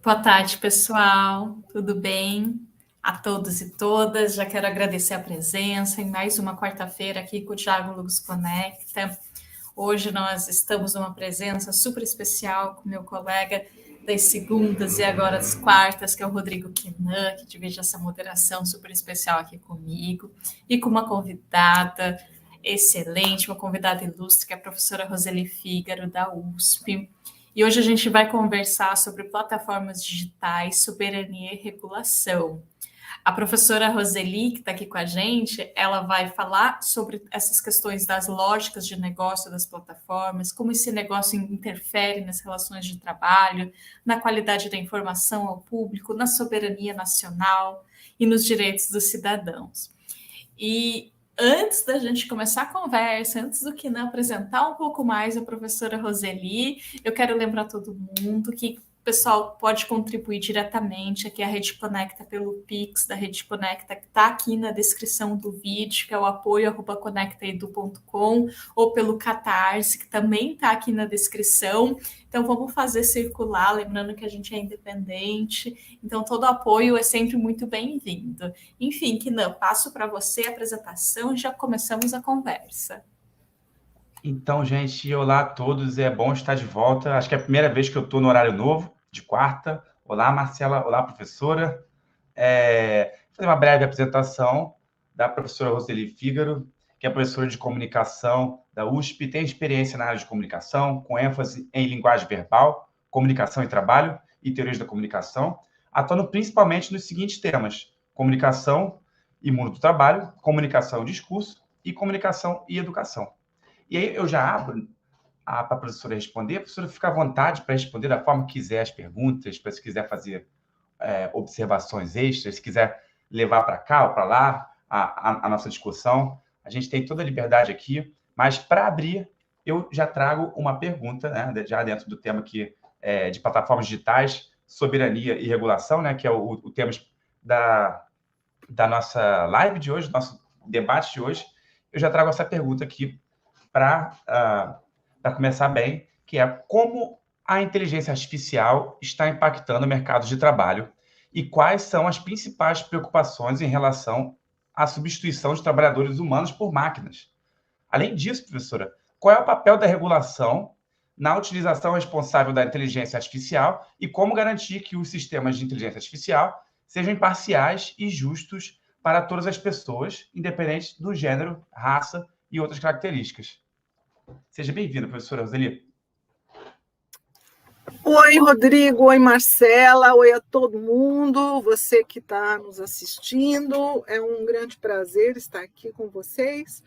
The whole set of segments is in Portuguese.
Boa tarde, pessoal. Tudo bem? A todos e todas, já quero agradecer a presença em mais uma quarta-feira aqui com o Diálogos Conecta. Hoje nós estamos numa presença super especial com meu colega das segundas e agora das quartas, que é o Rodrigo Quinan, que divide essa moderação super especial aqui comigo, e com uma convidada excelente, uma convidada ilustre, que é a professora Roseli Fígaro, da USP. E hoje a gente vai conversar sobre plataformas digitais, soberania e regulação. A professora Roseli, que está aqui com a gente, ela vai falar sobre essas questões das lógicas de negócio das plataformas, como esse negócio interfere nas relações de trabalho, na qualidade da informação ao público, na soberania nacional e nos direitos dos cidadãos. E antes da gente começar a conversa, antes do Quinan apresentar um pouco mais a professora Roseli, eu quero lembrar todo mundo que o pessoal pode contribuir diretamente aqui à Rede Conecta pelo Pix da Rede Conecta, que está aqui na descrição do vídeo, que é o apoio@conectaedu.com, ou pelo Catarse, que também está aqui na descrição. Então, vamos fazer circular, lembrando que a gente é independente, então todo apoio é sempre muito bem-vindo. Enfim, Quinan, passo para você a apresentação e já começamos a conversa. Então, gente, olá a todos, é bom estar de volta. Acho que é a primeira vez que eu estou no horário novo, de quarta. Olá, Marcela, olá, professora. Vou fazer uma breve apresentação da professora Roseli Fígaro, que é professora de comunicação da USP, tem experiência na área de comunicação, com ênfase em linguagem verbal, comunicação e trabalho e teorias da comunicação, atuando principalmente nos seguintes temas: comunicação e mundo do trabalho, comunicação e discurso, e comunicação e educação. E aí eu já abro para a professora responder. A professora fica à vontade para responder da forma que quiser as perguntas, para se quiser fazer observações extras, se quiser levar para cá ou para lá a nossa discussão. A gente tem toda a liberdade aqui, mas para abrir, eu já trago uma pergunta, né, já dentro do tema aqui, de plataformas digitais, soberania e regulação, né, que é o tema da nossa live de hoje, do nosso debate de hoje. Eu já trago essa pergunta aqui para começar bem, que é como a inteligência artificial está impactando o mercado de trabalho e quais são as principais preocupações em relação à substituição de trabalhadores humanos por máquinas. Além disso, professora, qual é o papel da regulação na utilização responsável da inteligência artificial e como garantir que os sistemas de inteligência artificial sejam imparciais e justos para todas as pessoas, independente do gênero, raça e outras características? Seja bem-vinda, professora Roseli. Oi, Rodrigo. Oi, Marcela. Oi a todo mundo. Você que está nos assistindo. É um grande prazer estar aqui com vocês.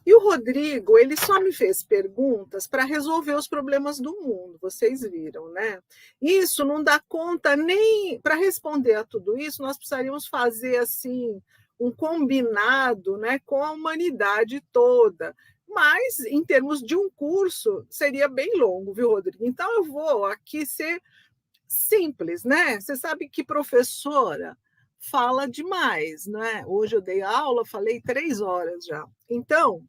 E o Rodrigo, ele só me fez perguntas para resolver os problemas do mundo, vocês viram, né? Isso não dá conta nem... Para responder a tudo isso, nós precisaríamos fazer, assim, um combinado, né, com a humanidade toda. Mas, em termos de um curso, seria bem longo, viu, Rodrigo? Então, eu vou aqui ser simples, né? Você sabe que professora fala demais, né? Hoje eu dei aula, falei 3 horas já. Então,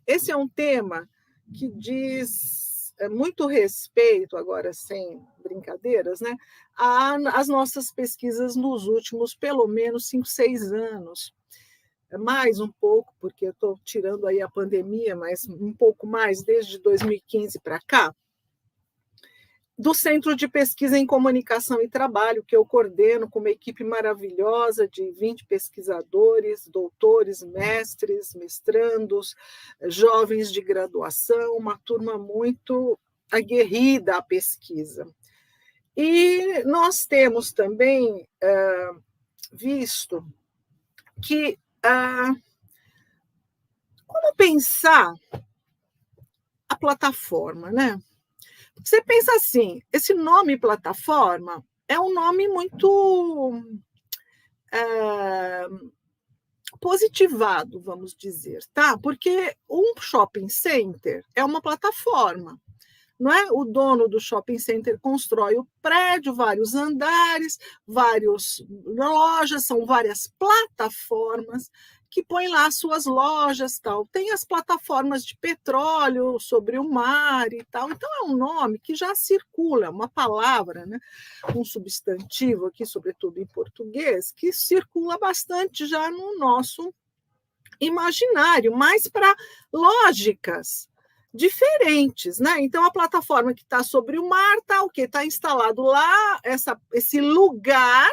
esse é um tema que diz muito respeito, agora sem brincadeiras, né, às nossas pesquisas nos últimos, pelo menos, 5, 6 anos. Mais um pouco, porque eu estou tirando aí a pandemia, mas um pouco mais, desde 2015 para cá, do Centro de Pesquisa em Comunicação e Trabalho, que eu coordeno com uma equipe maravilhosa de 20 pesquisadores, doutores, mestres, mestrandos, jovens de graduação, uma turma muito aguerrida à pesquisa. E nós temos também visto que como pensar a plataforma, né? Você pensa assim, esse nome plataforma é um nome muito positivado, vamos dizer, tá? Porque um shopping center é uma plataforma, não é? O dono do shopping center constrói o prédio, vários andares, várias lojas, são várias plataformas que põe lá as suas lojas, tal. Tem as plataformas de petróleo sobre o mar e tal. Então, é um nome que já circula, uma palavra, né? Um substantivo aqui, sobretudo em português, que circula bastante já no nosso imaginário, mas para lógicas diferentes, né? Então, a plataforma que está sobre o mar está o quê? Está instalado lá esse lugar,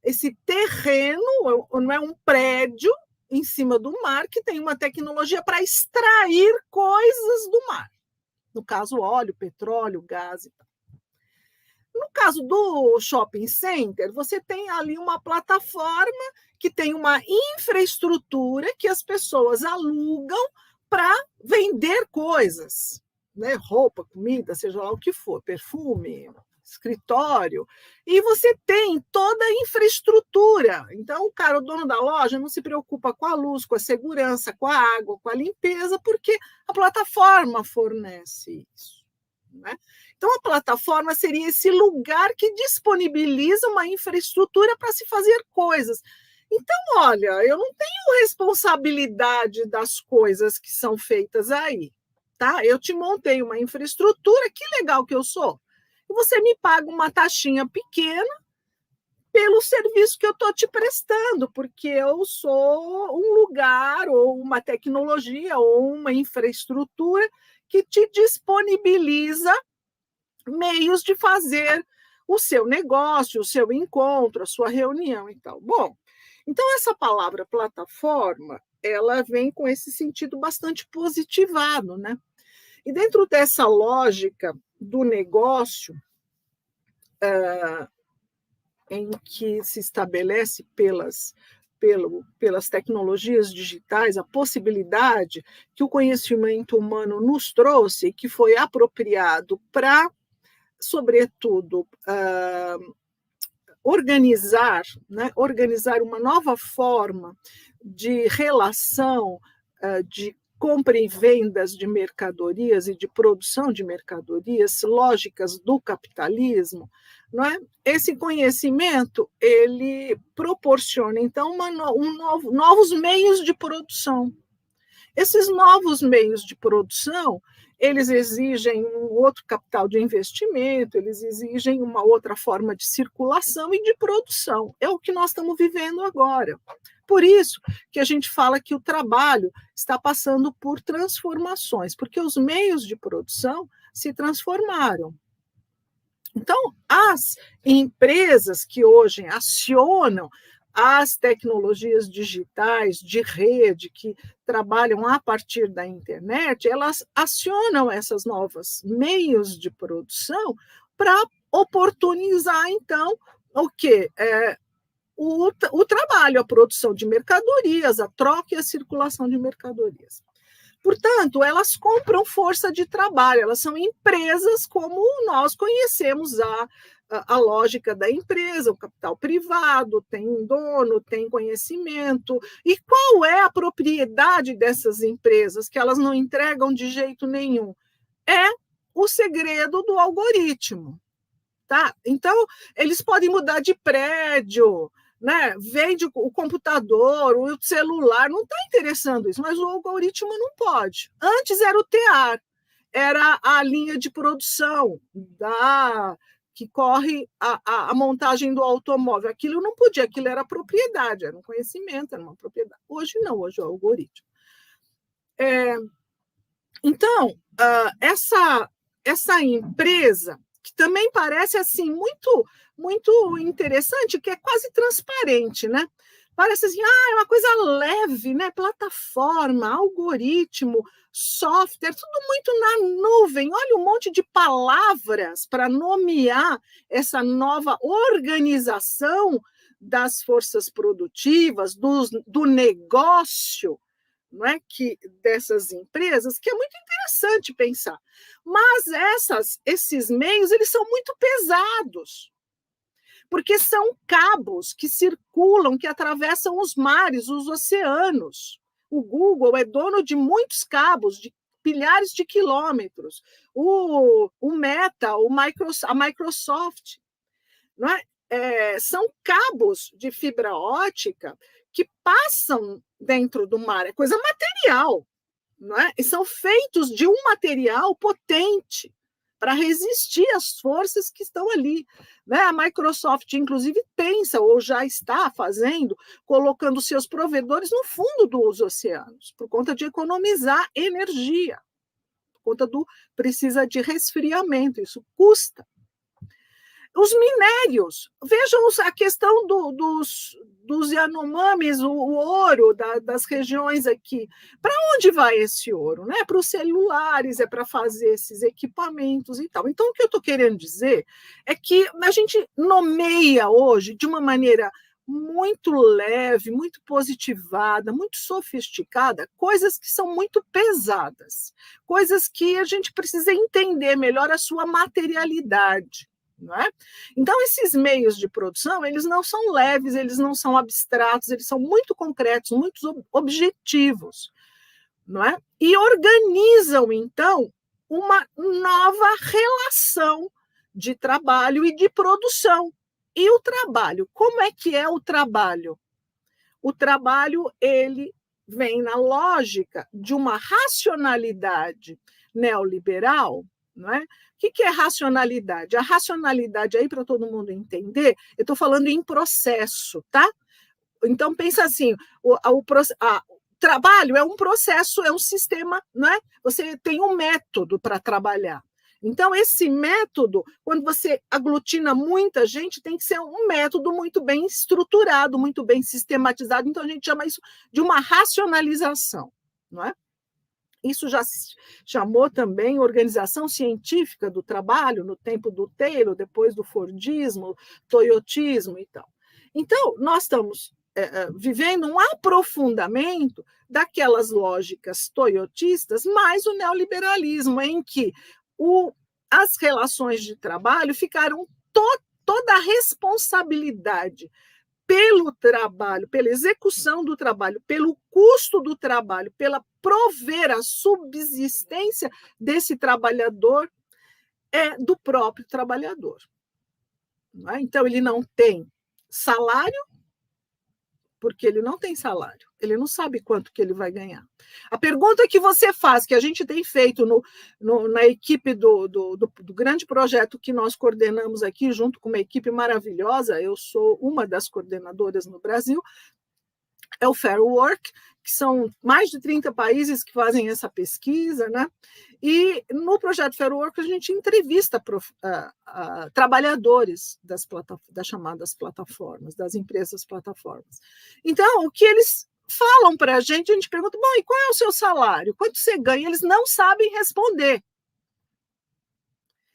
esse terreno, não é um prédio em cima do mar, que tem uma tecnologia para extrair coisas do mar. No caso, óleo, petróleo, gás e tal. No caso do shopping center, você tem ali uma plataforma que tem uma infraestrutura que as pessoas alugam para vender coisas, né? Roupa, comida, seja lá o que for, perfume, escritório, e você tem toda a infraestrutura. Então, o dono da loja, não se preocupa com a luz, com a segurança, com a água, com a limpeza, porque a plataforma fornece isso, né? Então, a plataforma seria esse lugar que disponibiliza uma infraestrutura para se fazer coisas. Então, olha, eu não tenho responsabilidade das coisas que são feitas aí, tá? Eu te montei uma infraestrutura, que legal que eu sou. E você me paga uma taxinha pequena pelo serviço que eu estou te prestando, porque eu sou um lugar, ou uma tecnologia, ou uma infraestrutura que te disponibiliza meios de fazer o seu negócio, o seu encontro, a sua reunião e tal. Bom, então essa palavra plataforma, ela vem com esse sentido bastante positivado, né? E dentro dessa lógica do negócio, em que se estabelece pelas tecnologias digitais, a possibilidade que o conhecimento humano nos trouxe, que foi apropriado para, sobretudo, organizar uma nova forma de relação, de compra e vendas de mercadorias e de produção de mercadorias, lógicas do capitalismo, não é? Esse conhecimento ele proporciona, então, novos meios de produção. Esses novos meios de produção, eles exigem um outro capital de investimento, eles exigem uma outra forma de circulação e de produção. É o que nós estamos vivendo agora. Por isso que a gente fala que o trabalho está passando por transformações, porque os meios de produção se transformaram. Então, as empresas que hoje acionam as tecnologias digitais de rede, que trabalham a partir da internet, elas acionam essas novas meios de produção para oportunizar, então, o quê? O trabalho, a produção de mercadorias, a troca e a circulação de mercadorias. Portanto, elas compram força de trabalho, elas são empresas como nós conhecemos a lógica da empresa, o capital privado, tem dono, tem conhecimento. E qual é a propriedade dessas empresas que elas não entregam de jeito nenhum? É o segredo do algoritmo. Tá? Então, eles podem mudar de prédio, né? Vende o computador, o celular, não está interessando isso, mas o algoritmo não pode. Antes era o tear, era a linha de produção que corre a montagem do automóvel. Aquilo não podia, aquilo era propriedade, era um conhecimento, era uma propriedade. Hoje não, hoje é o algoritmo. Então, essa empresa, que também parece assim muito interessante, que é quase transparente, né? Parece assim, é uma coisa leve, né? Plataforma, algoritmo, software, tudo muito na nuvem. Olha um monte de palavras para nomear essa nova organização das forças produtivas, do negócio, não é? Dessas empresas, que é muito interessante pensar. Mas esses meios, eles são muito pesados, porque são cabos que circulam, que atravessam os mares, os oceanos. O Google é dono de muitos cabos, de milhares de quilômetros. O Meta, a Microsoft, não é? São cabos de fibra óptica que passam dentro do mar, é coisa material, não é? E são feitos de um material potente para resistir às forças que estão ali. Né? A Microsoft, inclusive, pensa ou já está fazendo, colocando seus provedores no fundo dos oceanos, por conta de economizar energia, por conta do precisa de resfriamento, isso custa. Os minérios, vejam a questão dos Yanomamis, o ouro das regiões aqui. Para onde vai esse ouro? Né? Para os celulares, é para fazer esses equipamentos e tal. Então, o que eu estou querendo dizer é que a gente nomeia hoje de uma maneira muito leve, muito positivada, muito sofisticada, coisas que são muito pesadas, coisas que a gente precisa entender melhor a sua materialidade. Não é? Então, esses meios de produção, eles não são leves, eles não são abstratos, eles são muito concretos, muito objetivos, não é? E organizam, então, uma nova relação de trabalho e de produção. E o trabalho, como é que é o trabalho? O trabalho, ele vem na lógica de uma racionalidade neoliberal, não é? O que é racionalidade? A racionalidade, aí para todo mundo entender, eu estou falando em processo, tá? Então, pensa assim, o trabalho é um processo, é um sistema, não é? Você tem um método para trabalhar. Então, esse método, quando você aglutina muita gente, tem que ser um método muito bem estruturado, muito bem sistematizado. Então, a gente chama isso de uma racionalização, não é? Isso já se chamou também organização científica do trabalho, no tempo do Taylor, depois do Fordismo, Toyotismo e tal. Então, nós estamos vivendo um aprofundamento daquelas lógicas toyotistas, mais o neoliberalismo, em que as relações de trabalho ficaram toda a responsabilidade pelo trabalho, pela execução do trabalho, pelo custo do trabalho, pela prover a subsistência desse trabalhador, é do próprio trabalhador. Não é? Então, ele não tem salário, porque ele não tem salário, ele não sabe quanto que ele vai ganhar. A pergunta que você faz, que a gente tem feito na equipe do grande projeto que nós coordenamos aqui, junto com uma equipe maravilhosa, eu sou uma das coordenadoras no Brasil, é o Fair Work, que são mais de 30 países que fazem essa pesquisa, né? E no projeto Fair Work a gente entrevista trabalhadores das chamadas plataformas, das empresas plataformas. Então, o que eles falam para a gente pergunta, bom, e qual é o seu salário? Quanto você ganha? Eles não sabem responder.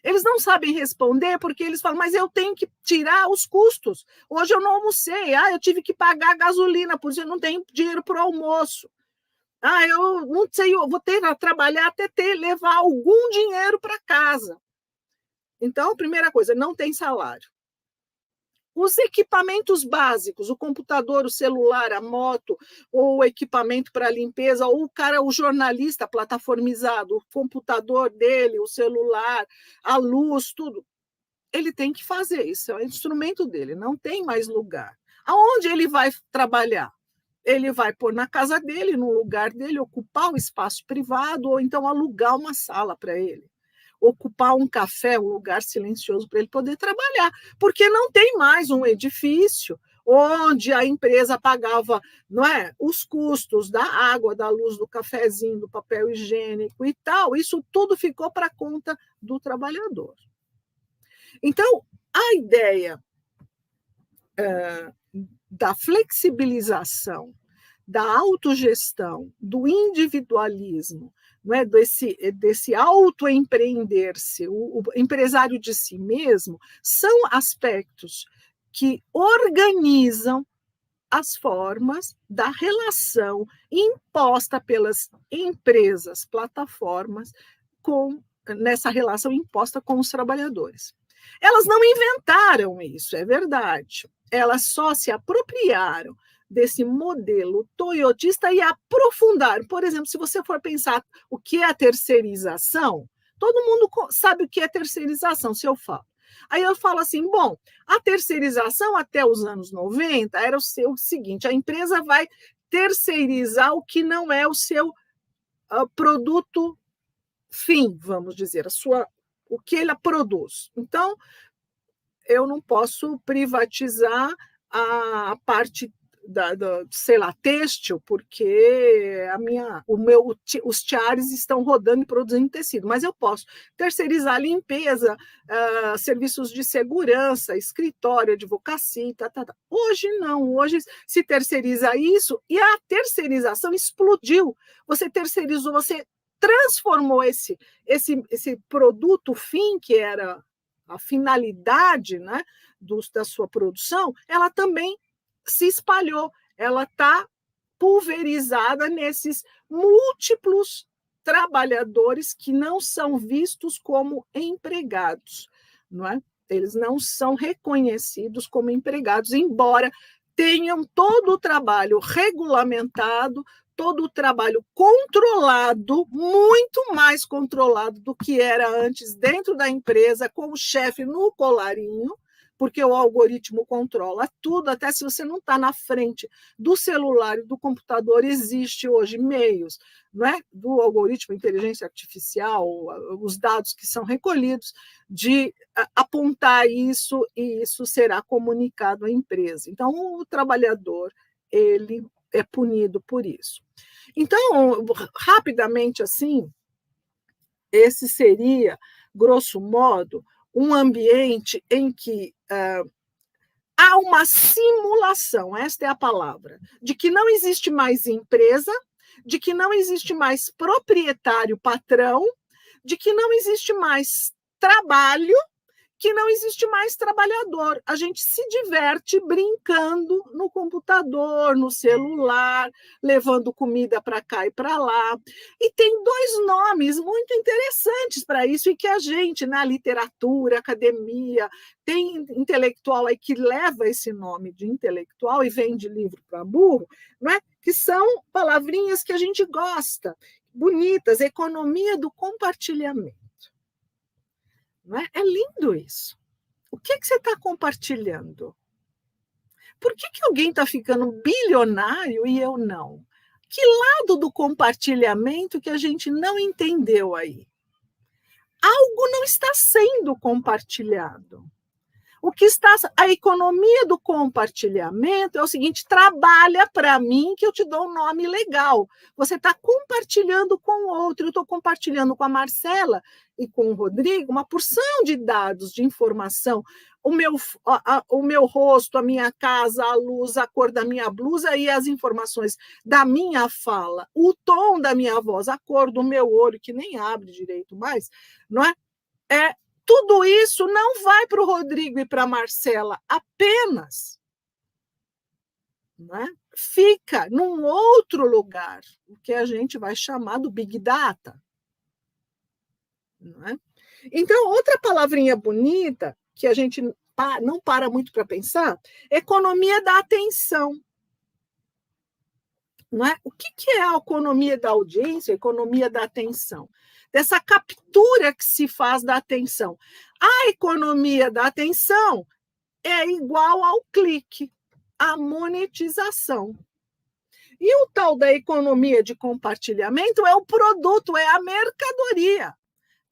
Eles não sabem responder porque eles falam, mas eu tenho que tirar os custos. Hoje eu não almocei, eu tive que pagar a gasolina, por isso eu não tenho dinheiro para o almoço. Eu não sei, eu vou ter que trabalhar até levar algum dinheiro para casa. Então, primeira coisa, não tem salário. Os equipamentos básicos, o computador, o celular, a moto, ou o equipamento para limpeza, ou o jornalista plataformizado, o computador dele, o celular, a luz, tudo. Ele tem que fazer isso, é o instrumento dele, não tem mais lugar. Aonde ele vai trabalhar? Ele vai pôr na casa dele, no lugar dele, ocupar o espaço privado, ou então alugar uma sala para ele. Ocupar um café, um lugar silencioso para ele poder trabalhar, porque não tem mais um edifício onde a empresa pagava, não é, os custos da água, da luz, do cafezinho, do papel higiênico e tal. Isso tudo ficou para conta do trabalhador. Então, a ideia da flexibilização, da autogestão, do individualismo, não é? desse autoempreender-se, o empresário de si mesmo, são aspectos que organizam as formas da relação imposta pelas empresas, plataformas, nessa relação imposta com os trabalhadores. Elas não inventaram isso, é verdade. Elas só se apropriaram desse modelo toyotista e aprofundaram. Por exemplo, se você for pensar o que é a terceirização, todo mundo sabe o que é terceirização, se eu falo. Aí eu falo assim, bom, a terceirização até os anos 90 era o seguinte, a empresa vai terceirizar o que não é o seu produto fim, vamos dizer, o que ele produz. Então, eu não posso privatizar a parte sei lá, têxtil, porque os tiares estão rodando e produzindo tecido, mas eu posso terceirizar a limpeza, serviços de segurança, escritório, advocacia, tá. Hoje não, hoje se terceiriza isso e a terceirização explodiu. Você terceirizou, você transformou esse produto fim, que era a finalidade, né, da sua produção, ela também se espalhou, ela está pulverizada nesses múltiplos trabalhadores que não são vistos como empregados, não é? Eles não são reconhecidos como empregados, embora tenham todo o trabalho regulamentado, todo o trabalho controlado, muito mais controlado do que era antes dentro da empresa, com o chefe no colarinho, porque o algoritmo controla tudo, até se você não está na frente do celular e do computador, existe hoje meios, não é, do algoritmo, inteligência artificial, os dados que são recolhidos, de apontar isso, e isso será comunicado à empresa. Então, o trabalhador, ele é punido por isso. Então, rapidamente assim, esse seria, grosso modo, um ambiente em que há uma simulação, esta é a palavra, de que não existe mais empresa, de que não existe mais proprietário patrão, de que não existe mais trabalho, que não existe mais trabalhador. A gente se diverte brincando no computador, no celular, levando comida para cá e para lá. E tem dois nomes muito interessantes para isso, e que a gente, na literatura, academia, tem intelectual aí que leva esse nome de intelectual e vende livro para burro, né? Que são palavrinhas que a gente gosta, bonitas, economia do compartilhamento. Não é? É lindo isso. O que você está compartilhando? Por que alguém está ficando bilionário e eu não? Que lado do compartilhamento que a gente não entendeu aí? Algo não está sendo compartilhado. O que está, a economia do compartilhamento é o seguinte: trabalha para mim que eu te dou um nome legal. Você está compartilhando com o outro. Eu estou compartilhando com a Marcela e com o Rodrigo uma porção de dados, de informação. O meu rosto, a minha casa, a luz, a cor da minha blusa e as informações da minha fala, o tom da minha voz, a cor do meu olho, que nem abre direito mais, não é? Tudo isso não vai para o Rodrigo e para a Marcela apenas. Não é? Fica num outro lugar, o que a gente vai chamar do Big Data. Não é? Então, outra palavrinha bonita, que a gente não para muito para pensar, economia da atenção. Não é? O que é a economia da audiência, a economia da atenção? Dessa captura que se faz da atenção. A economia da atenção é igual ao clique, à monetização. E o tal da economia de compartilhamento é o produto, é a mercadoria.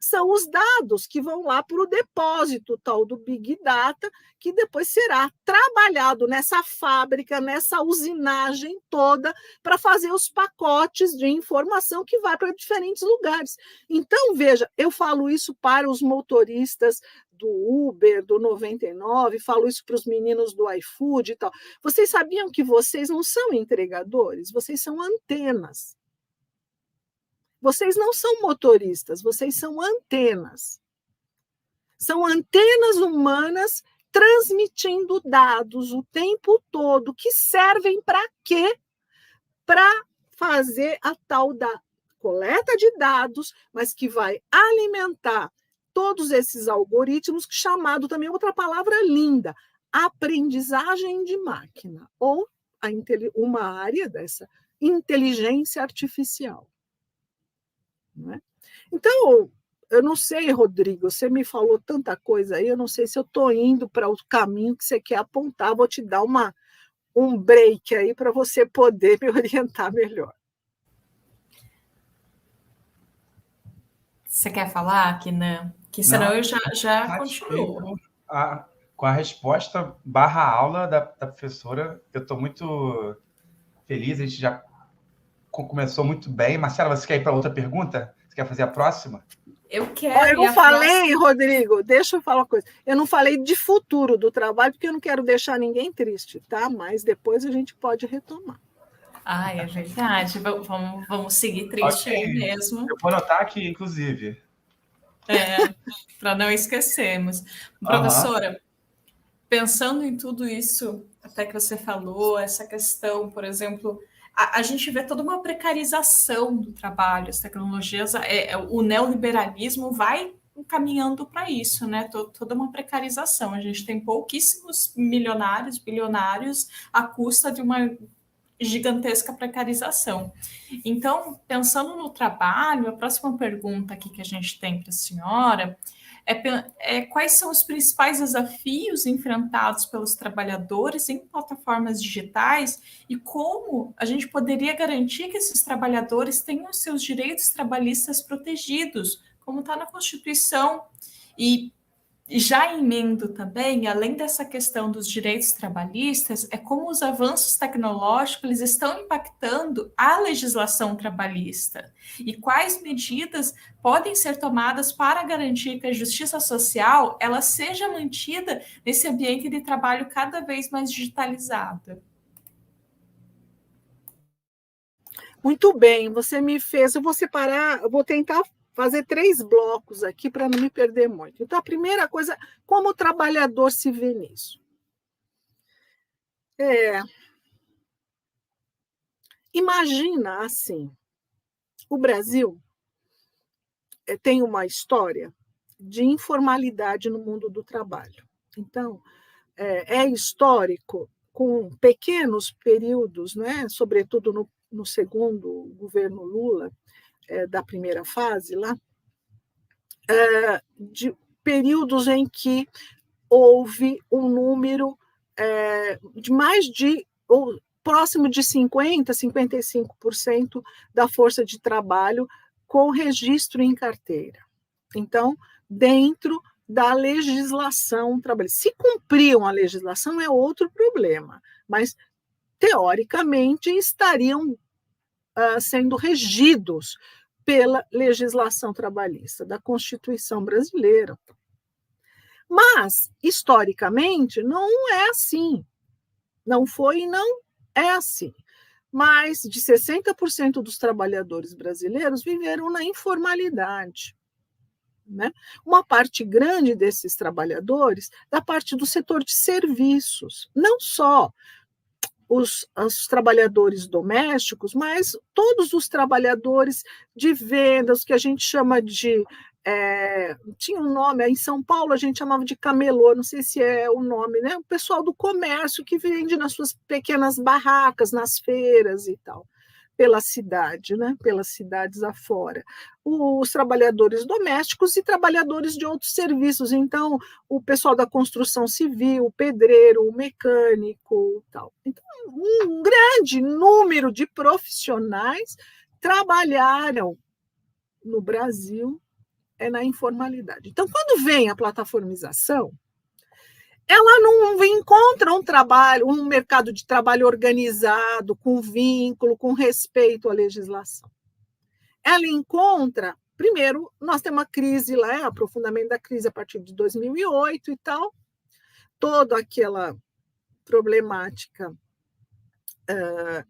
São os dados que vão lá para o depósito tal do Big Data, que depois será trabalhado nessa fábrica, nessa usinagem toda, para fazer os pacotes de informação que vai para diferentes lugares. Então, veja, eu falo isso para os motoristas do Uber, do 99, falo isso para os meninos do iFood e tal. Vocês sabiam que vocês não são entregadores? Vocês são antenas. Vocês não são motoristas, vocês são antenas. São antenas humanas transmitindo dados o tempo todo, que servem para quê? Para fazer a tal da coleta de dados, mas que vai alimentar todos esses algoritmos, chamado também outra palavra linda, aprendizagem de máquina, ou uma área dessa inteligência artificial. Não é? Então, eu não sei, Rodrigo, você me falou tanta coisa aí, eu não sei se eu estou indo para o caminho que você quer apontar, vou te dar um break aí para você poder me orientar melhor. Você quer falar, Kinan? Que senão Não, eu já satisfeito continuo. com a resposta barra aula da professora. Eu estou muito feliz, a gente já começou muito bem. Marcela, você quer ir para outra pergunta? Você quer fazer a próxima? Eu quero. Eu não falei, Rodrigo, deixa eu falar uma coisa. Eu não falei de futuro do trabalho, porque eu não quero deixar ninguém triste, tá? Mas depois a gente pode retomar. Ah, é verdade. Vamos seguir triste aí mesmo. Eu vou anotar aqui, inclusive. Para não esquecermos. Professora, pensando em tudo isso, até que você falou, essa questão, por exemplo, a gente vê toda uma precarização do trabalho, as tecnologias, o neoliberalismo vai caminhando para isso, né? Toda uma precarização. A gente tem pouquíssimos milionários, bilionários, à custa de uma gigantesca precarização. Então, pensando no trabalho, a próxima pergunta aqui que a gente tem para a senhora quais são os principais desafios enfrentados pelos trabalhadores em plataformas digitais e como a gente poderia garantir que esses trabalhadores tenham seus direitos trabalhistas protegidos, como está na Constituição. E já emendo também, além dessa questão dos direitos trabalhistas, é como os avanços tecnológicos eles estão impactando a legislação trabalhista e quais medidas podem ser tomadas para garantir que a justiça social ela seja mantida nesse ambiente de trabalho cada vez mais digitalizado. Muito bem, você me fez, eu vou separar, eu vou tentar fazer 3 blocos aqui para não me perder muito. Então, a primeira coisa, como o trabalhador se vê nisso? Imagina assim, o Brasil tem uma história de informalidade no mundo do trabalho. Então, é histórico, com pequenos períodos, né, sobretudo no segundo governo Lula, da primeira fase lá, de períodos em que houve um número de mais de, ou próximo de 50%, 55% da força de trabalho com registro em carteira. Então, dentro da legislação trabalhista. Se cumpriam a legislação é outro problema, mas, teoricamente, estariam sendo regidos pela legislação trabalhista da Constituição brasileira. Mas, historicamente, não é assim. Não foi e não é assim. Mais de 60% dos trabalhadores brasileiros viveram na informalidade. Né? Uma parte grande desses trabalhadores da parte do setor de serviços, não só os trabalhadores domésticos, mas todos os trabalhadores de vendas, que a gente chama de... tinha um nome, em São Paulo a gente chamava de camelô, não sei se é o nome, né? O pessoal do comércio que vende nas suas pequenas barracas, nas feiras e tal, pela cidade, né? Pelas cidades afora. Os trabalhadores domésticos e trabalhadores de outros serviços. Então, o pessoal da construção civil, o pedreiro, o mecânico, tal. Então, um grande número de profissionais trabalharam no Brasil na informalidade. Então, quando vem a plataformização, ela não encontra um mercado de trabalho organizado, com vínculo, com respeito à legislação. Ela encontra, primeiro, nós temos uma crise lá, aprofundamento da crise a partir de 2008 e tal, toda aquela problemática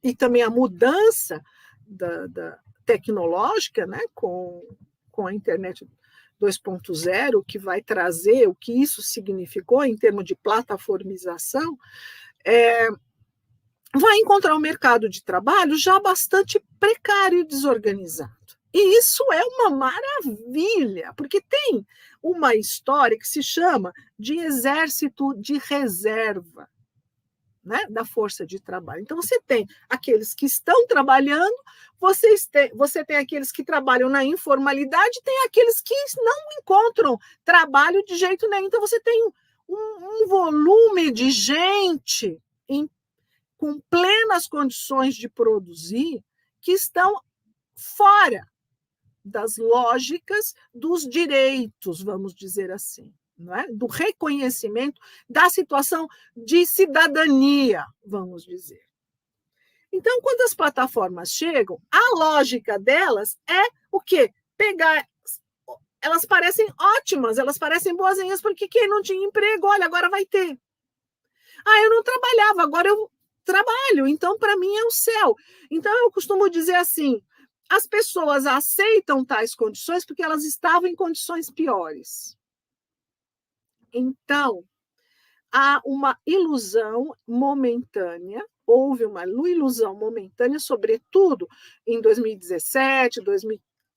e também a mudança da tecnológica, né, com a internet 2.0, que vai trazer o que isso significou em termos de plataformização, vai encontrar um mercado de trabalho já bastante precário e desorganizado. E isso é uma maravilha, porque tem uma história que se chama de exército de reserva, né, da força de trabalho. Então, você tem aqueles que estão trabalhando, você tem aqueles que trabalham na informalidade, tem aqueles que não encontram trabalho de jeito nenhum. Então, você tem um volume de gente com plenas condições de produzir, que estão fora das lógicas dos direitos, vamos dizer assim, não é? Do reconhecimento da situação de cidadania, vamos dizer. Então, quando as plataformas chegam, a lógica delas é o quê? Pegar. Elas parecem ótimas, elas parecem boazinhas, porque quem não tinha emprego, olha, agora vai ter. Ah, eu não trabalhava, agora eu trabalho, então para mim é o céu. Então eu costumo dizer assim, as pessoas aceitam tais condições porque elas estavam em condições piores. Então, há uma ilusão momentânea, houve uma ilusão momentânea, sobretudo em 2017,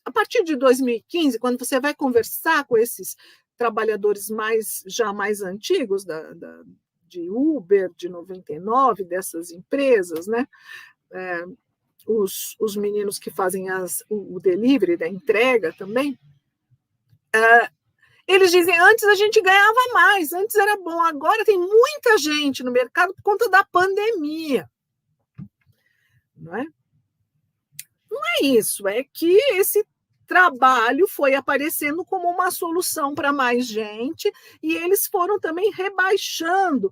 a partir de 2015, quando você vai conversar com esses trabalhadores já mais antigos de Uber, de 99, dessas empresas, né? Os meninos que fazem o delivery, da entrega também, eles dizem, antes a gente ganhava mais, antes era bom, agora tem muita gente no mercado por conta da pandemia. Não é? Não é isso, é que esse trabalho foi aparecendo como uma solução para mais gente e eles foram também rebaixando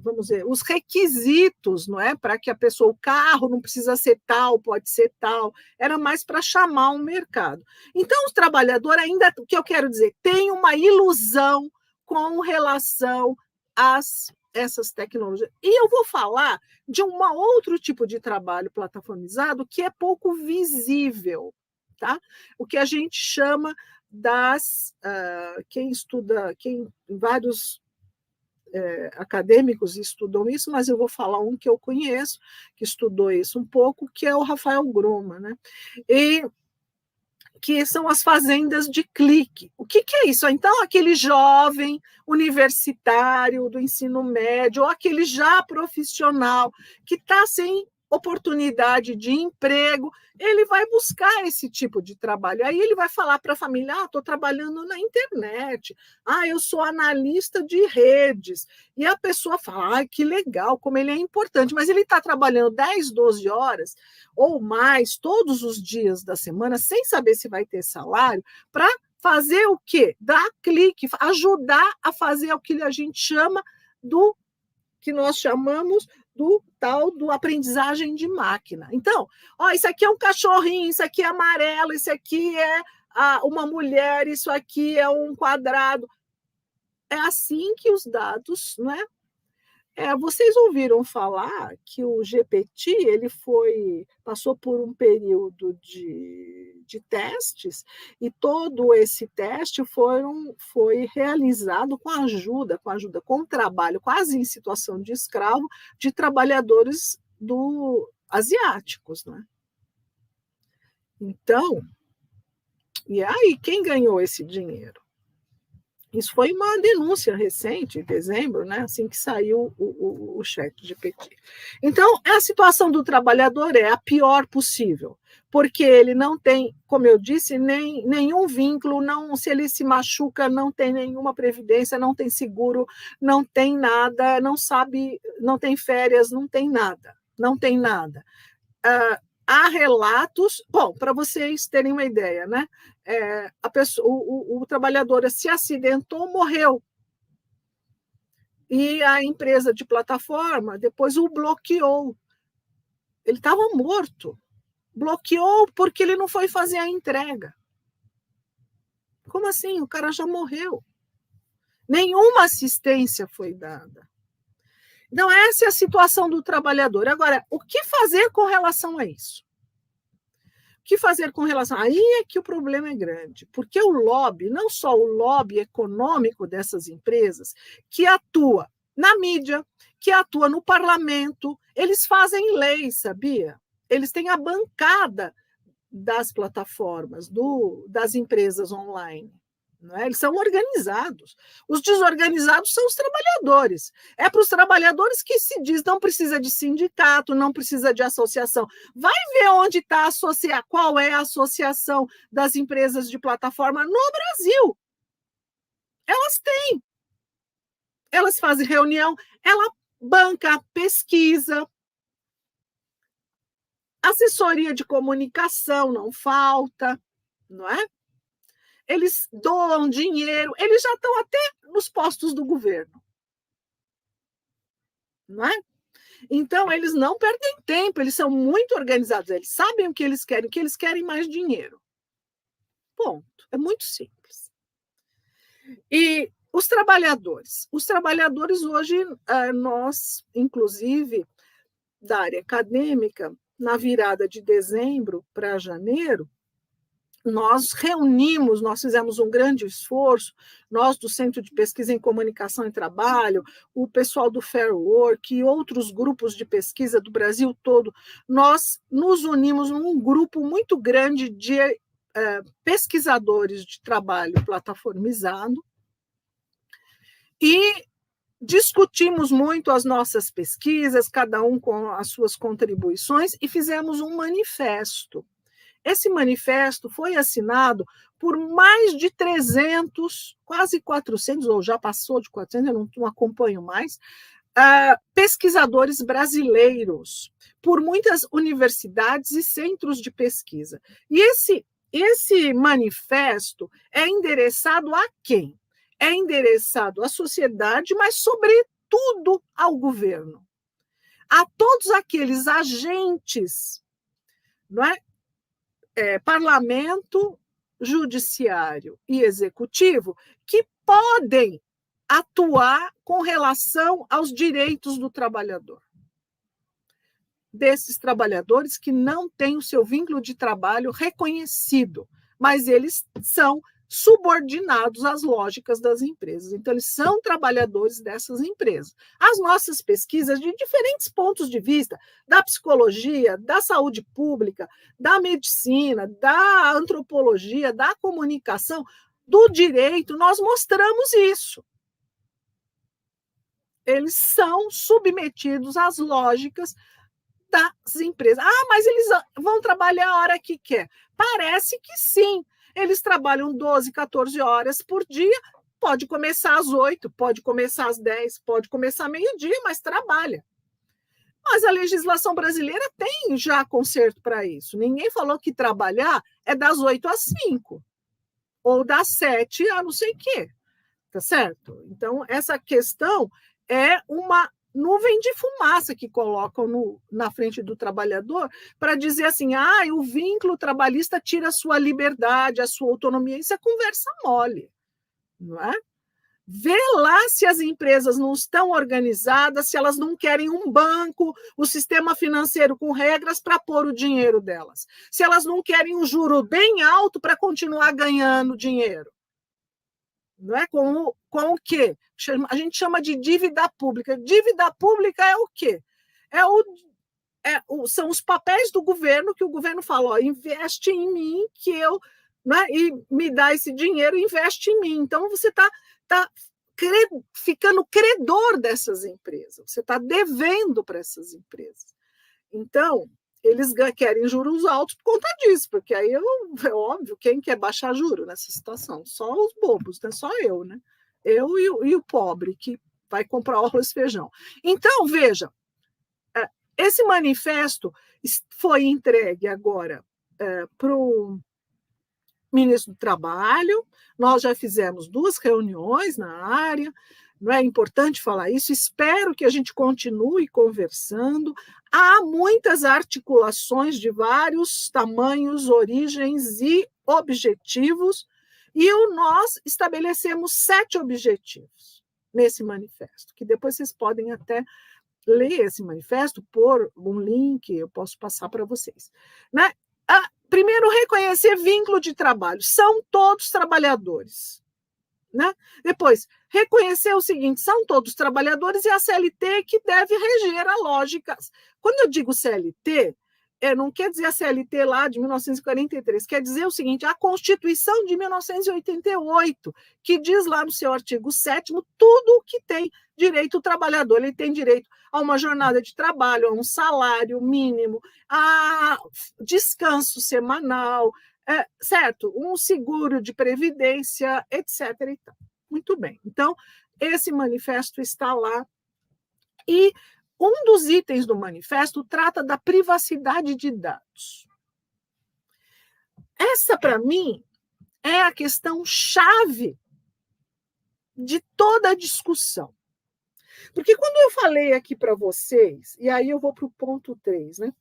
vamos dizer, os requisitos, não é? Para que a pessoa, o carro não precisa ser tal, pode ser tal, era mais para chamar um mercado. Então, o trabalhador ainda, o que eu quero dizer, tem uma ilusão com relação a essas tecnologias. E eu vou falar de um outro tipo de trabalho plataformizado que é pouco visível, tá? O que a gente chama vários acadêmicos estudam isso, mas eu vou falar um que eu conheço, que estudou isso um pouco, que é o Rafael Groma, né? E que são as fazendas de clique. O que é isso? Então, aquele jovem universitário do ensino médio, ou aquele já profissional que está sem oportunidade de emprego, ele vai buscar esse tipo de trabalho. Aí ele vai falar para a família, estou trabalhando na internet, eu sou analista de redes. E a pessoa fala, que legal, como ele é importante, mas ele está trabalhando 10, 12 horas ou mais todos os dias da semana, sem saber se vai ter salário, para fazer o quê? Dar clique, ajudar a fazer o que a gente chama que nós chamamos do tal do aprendizagem de máquina. Então, isso aqui é um cachorrinho, isso aqui é amarelo, isso aqui é uma mulher, isso aqui é um quadrado. É assim que os dados, não é? Vocês ouviram falar que o GPT passou por um período de testes e todo esse teste foi realizado com o trabalho, quase em situação de escravo, de trabalhadores asiáticos. Né? Então, e aí quem ganhou esse dinheiro? Isso foi uma denúncia recente, em dezembro, né? Assim que saiu o ChatGPT. Então, a situação do trabalhador é a pior possível, porque ele não tem, como eu disse, nenhum vínculo, se ele se machuca, não tem nenhuma previdência, não tem seguro, não tem nada, não tem férias, não tem nada. Há relatos, para vocês terem uma ideia, né? O trabalhador se acidentou, morreu. E a empresa de plataforma depois o bloqueou. Ele estava morto. Bloqueou porque ele não foi fazer a entrega. Como assim? O cara já morreu. Nenhuma assistência foi dada. Então, essa é a situação do trabalhador. Agora, o que fazer com relação a isso? O que fazer com relação? Aí é que o problema é grande, porque o lobby, não só o lobby econômico dessas empresas, que atua na mídia, que atua no parlamento, eles fazem leis, sabia? Eles têm a bancada das plataformas, das empresas online. Não é? Eles são organizados. Os desorganizados são os trabalhadores. É para os trabalhadores que se diz não precisa de sindicato, não precisa de associação. Vai ver onde está qual é a associação das empresas de plataforma no Brasil. Elas têm. Elas fazem reunião, ela banca pesquisa, assessoria de comunicação não falta, não é? Eles doam dinheiro, eles já estão até nos postos do governo, não é? Então, eles não perdem tempo, eles são muito organizados, eles sabem o que eles querem mais dinheiro. Ponto. É muito simples. E os trabalhadores hoje, nós, inclusive, da área acadêmica, na virada de dezembro para janeiro, nós fizemos um grande esforço, nós do Centro de Pesquisa em Comunicação e Trabalho, o pessoal do Fair Work e outros grupos de pesquisa do Brasil todo, nós nos unimos num grupo muito grande de pesquisadores de trabalho plataformizado e discutimos muito as nossas pesquisas, cada um com as suas contribuições, e fizemos um manifesto. Esse manifesto foi assinado por mais de 300, quase 400, ou já passou de 400, eu não acompanho mais, pesquisadores brasileiros, por muitas universidades e centros de pesquisa. E esse manifesto é endereçado a quem? É endereçado à sociedade, mas, sobretudo, ao governo. A todos aqueles agentes, não é? Parlamento, judiciário e executivo, que podem atuar com relação aos direitos do trabalhador. Desses trabalhadores que não têm o seu vínculo de trabalho reconhecido, mas eles são subordinados às lógicas das empresas. Então, eles são trabalhadores dessas empresas. As nossas pesquisas, de diferentes pontos de vista, da psicologia, da saúde pública, da medicina, da antropologia, da comunicação, do direito, nós mostramos isso. Eles são submetidos às lógicas das empresas. Mas eles vão trabalhar a hora que quer. Parece que sim. Eles trabalham 12, 14 horas por dia, pode começar às 8, pode começar às 10, pode começar meio-dia, mas trabalha. Mas a legislação brasileira tem já conserto para isso. Ninguém falou que trabalhar é das 8 às 5, ou das 7 a não sei o quê, tá certo? Então, essa questão é uma nuvem de fumaça que colocam na frente do trabalhador para dizer assim, o vínculo trabalhista tira a sua liberdade, a sua autonomia. Isso é conversa mole, não é? Vê lá se as empresas não estão organizadas, se elas não querem um banco, o sistema financeiro com regras para pôr o dinheiro delas, se elas não querem um juro bem alto para continuar ganhando dinheiro. Não é? Com o quê? A gente chama de dívida pública. Dívida pública é o quê? São os papéis do governo, que o governo fala, investe em mim, que eu, né, e me dá esse dinheiro, investe em mim. Então, você está ficando credor dessas empresas, você está devendo para essas empresas. Então, eles querem juros altos por conta disso, porque aí é óbvio, quem quer baixar juro nessa situação? Só os bobos, né? Só eu, né? Eu e o pobre que vai comprar arroz e feijão. Então, veja, esse manifesto foi entregue agora para o ministro do Trabalho, nós já fizemos 2 reuniões na área, não é importante falar isso, espero que a gente continue conversando. Há muitas articulações de vários tamanhos, origens e objetivos, e nós estabelecemos 7 objetivos nesse manifesto, que depois vocês podem até ler esse manifesto, pôr um link, eu posso passar para vocês. Né? Primeiro, reconhecer vínculo de trabalho, são todos trabalhadores. Né? Depois, reconhecer o seguinte, são todos trabalhadores e a CLT que deve reger a lógica. Quando eu digo CLT, não quer dizer a CLT lá de 1943, quer dizer o seguinte, a Constituição de 1988, que diz lá no seu artigo 7º tudo o que tem direito o trabalhador. Ele tem direito a uma jornada de trabalho, a um salário mínimo, a descanso semanal, certo? Um seguro de previdência, etc. E tal. Muito bem. Então, esse manifesto está lá E um dos itens do manifesto trata da privacidade de dados. Essa, para mim, é a questão chave de toda a discussão. Porque quando eu falei aqui para vocês, e aí eu vou para o ponto 3, né?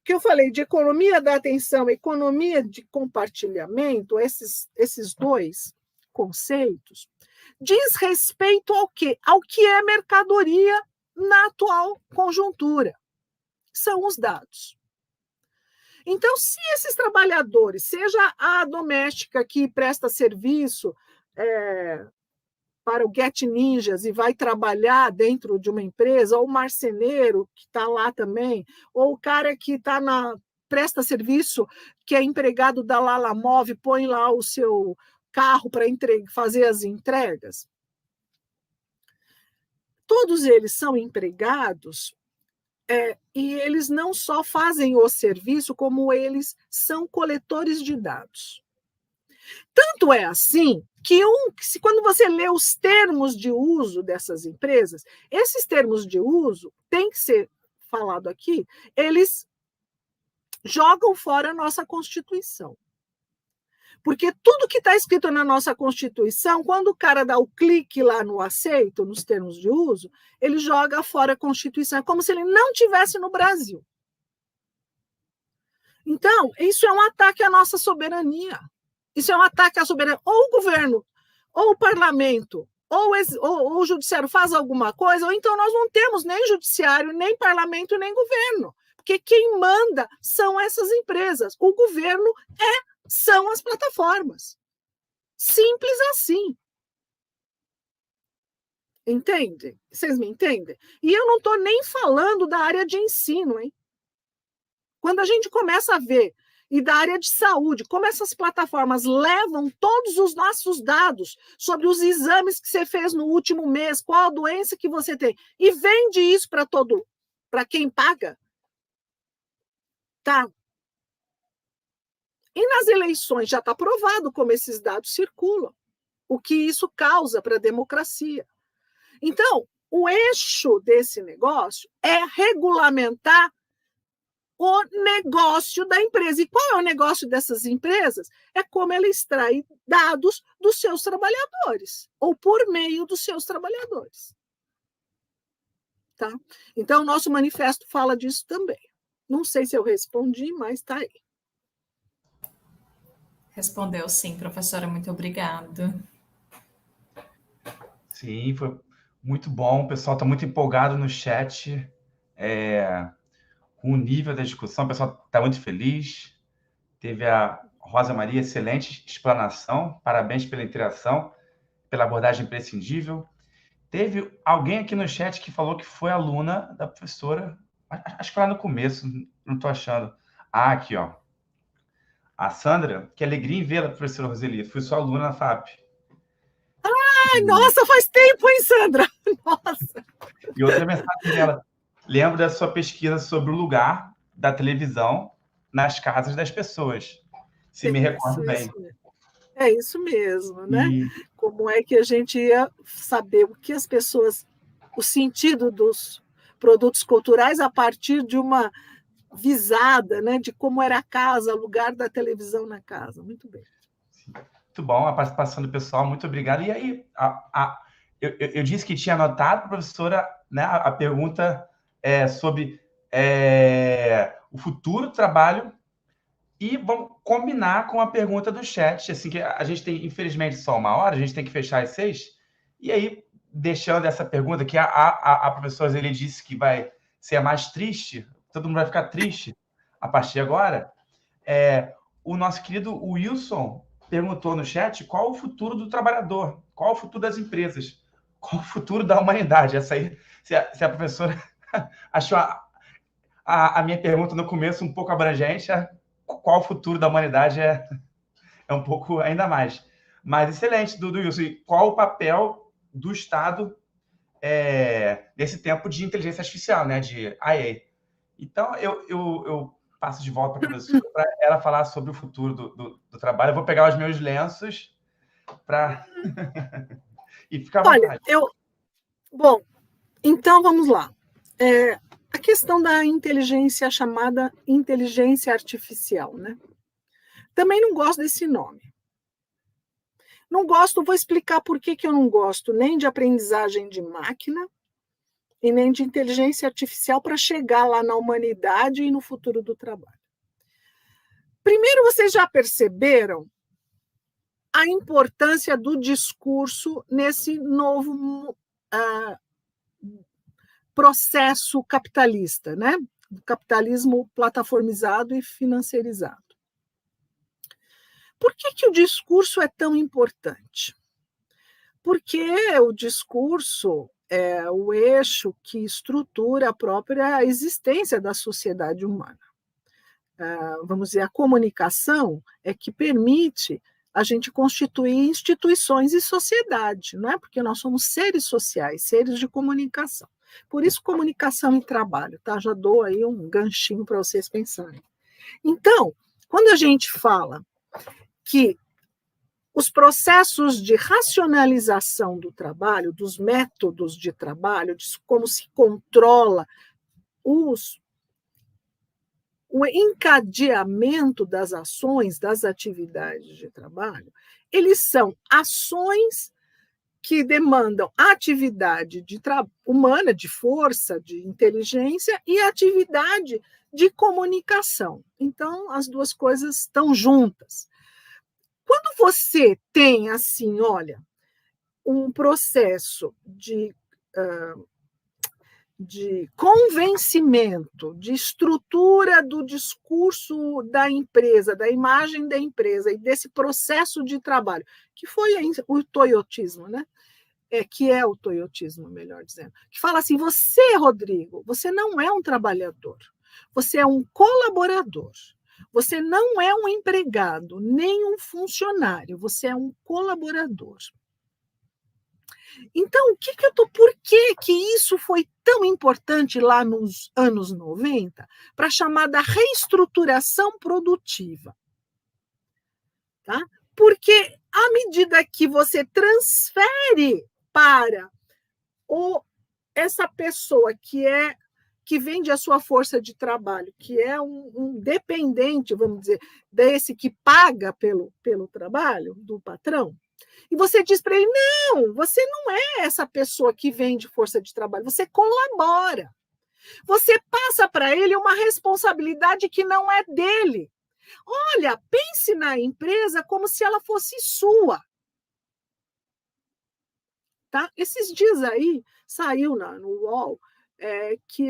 Que eu falei de economia da atenção, economia de compartilhamento, esses dois conceitos, diz respeito ao quê? Ao que é mercadoria na atual conjuntura. São os dados. Então, se esses trabalhadores, seja a doméstica que presta serviço para o Get Ninjas e vai trabalhar dentro de uma empresa, ou o marceneiro que está lá também, ou o cara que presta serviço, que é empregado da Lalamove, põe lá o seu carro para fazer as entregas. Todos eles são empregados e eles não só fazem o serviço, como eles são coletores de dados. Tanto é assim que quando você lê os termos de uso dessas empresas, esses termos de uso tem que ser falado aqui, eles jogam fora a nossa Constituição. Porque tudo que está escrito na nossa Constituição, quando o cara dá o clique lá no aceito, nos termos de uso, ele joga fora a Constituição. É como se ele não estivesse no Brasil. Então, isso é um ataque à nossa soberania. Isso é um ataque à soberania. Ou o governo, ou o parlamento, ou o judiciário faz alguma coisa, ou então nós não temos nem judiciário, nem parlamento, nem governo. Porque quem manda são essas empresas. O governo são as plataformas. Simples assim. Entende? Vocês me entendem? E eu não estou nem falando da área de ensino, hein? Quando a gente começa a ver, e da área de saúde, como essas plataformas levam todos os nossos dados sobre os exames que você fez no último mês, qual a doença que você tem, e vende isso para quem paga, tá? E nas eleições já está provado como esses dados circulam, o que isso causa para a democracia. Então, o eixo desse negócio é regulamentar o negócio da empresa. E qual é o negócio dessas empresas? É como ela extrai dados dos seus trabalhadores, ou por meio dos seus trabalhadores. Tá? Então, o nosso manifesto fala disso também. Não sei se eu respondi, mas está aí. Respondeu sim, professora, muito obrigada. Sim, foi muito bom. O pessoal está muito empolgado no chat com o nível da discussão. O pessoal está muito feliz. Teve a Rosa Maria, excelente explanação. Parabéns pela interação, pela abordagem imprescindível. Teve alguém aqui no chat que falou que foi aluna da professora. Acho que lá no começo, não estou achando. Ah, aqui, ó. A Sandra, que alegria em vê-la, professora Roseli. Fui sua aluna na FAP. Ai, nossa, faz tempo, hein, Sandra? Nossa. E outra mensagem dela. Lembro da sua pesquisa sobre o lugar da televisão nas casas das pessoas. Se me recordo bem. É isso mesmo, né? Como é que a gente ia saber o que as pessoas... O sentido dos produtos culturais a partir de uma visada, né, de como era a casa, o lugar da televisão na casa. Muito bem. Muito bom a participação do pessoal, muito obrigado. E aí, eu disse que tinha anotado, professora, né, a pergunta sobre o futuro do trabalho, e vamos combinar com a pergunta do chat, assim, que a gente tem, infelizmente, só 1 hora, a gente tem que fechar às 6, e aí, deixando essa pergunta, que a professora Zeli disse que vai ser a mais triste, todo mundo vai ficar triste a partir de agora, o nosso querido Wilson perguntou no chat qual o futuro do trabalhador, qual o futuro das empresas, qual o futuro da humanidade. Essa aí, se a professora achou a minha pergunta no começo um pouco abrangente, qual o futuro da humanidade é um pouco ainda mais. Mas excelente, do Wilson. E qual o papel do Estado nesse tempo de inteligência artificial, né, de IA? Então, eu passo de volta para a professora para ela falar sobre o futuro do trabalho. Eu vou pegar os meus lenços para... e ficar à vontade. Olha, bom, Então, vamos lá. A questão da inteligência chamada inteligência artificial, né? Também não gosto desse nome. Não gosto, vou explicar por que eu não gosto nem de aprendizagem de máquina e nem de inteligência artificial para chegar lá na humanidade e no futuro do trabalho. Primeiro, vocês já perceberam a importância do discurso nesse novo processo capitalista, né? Do capitalismo plataformizado e financiarizado. Por que o discurso é tão importante? Porque o discurso é o eixo que estrutura a própria existência da sociedade humana. Vamos dizer, a comunicação é que permite a gente constituir instituições e sociedade, não é? Porque nós somos seres sociais, seres de comunicação. Por isso, comunicação e trabalho, tá? Já dou aí um ganchinho para vocês pensarem. Então, quando a gente fala que os processos de racionalização do trabalho, dos métodos de trabalho, de como se controla o encadeamento das ações, das atividades de trabalho, eles são ações que demandam atividade humana, de força, de inteligência, e atividade de comunicação. Então, as duas coisas estão juntas. Quando você tem, assim, olha, um processo de convencimento, de estrutura do discurso da empresa, da imagem da empresa e desse processo de trabalho, que foi o toyotismo, né? Que é o toyotismo, melhor dizendo, que fala assim, você, Rodrigo, você não é um trabalhador, você é um colaborador. Você não é um empregado, nem um funcionário, você é um colaborador. Então, por que isso foi tão importante lá nos anos 90 para a chamada reestruturação produtiva? Tá? Porque à medida que você transfere para essa pessoa que vende a sua força de trabalho, que é um dependente, vamos dizer, desse que paga pelo trabalho, do patrão, e você diz para ele, não, você não é essa pessoa que vende força de trabalho, você colabora. Você passa para ele uma responsabilidade que não é dele. Olha, pense na empresa como se ela fosse sua. Tá? Esses dias aí, saiu no UOL, que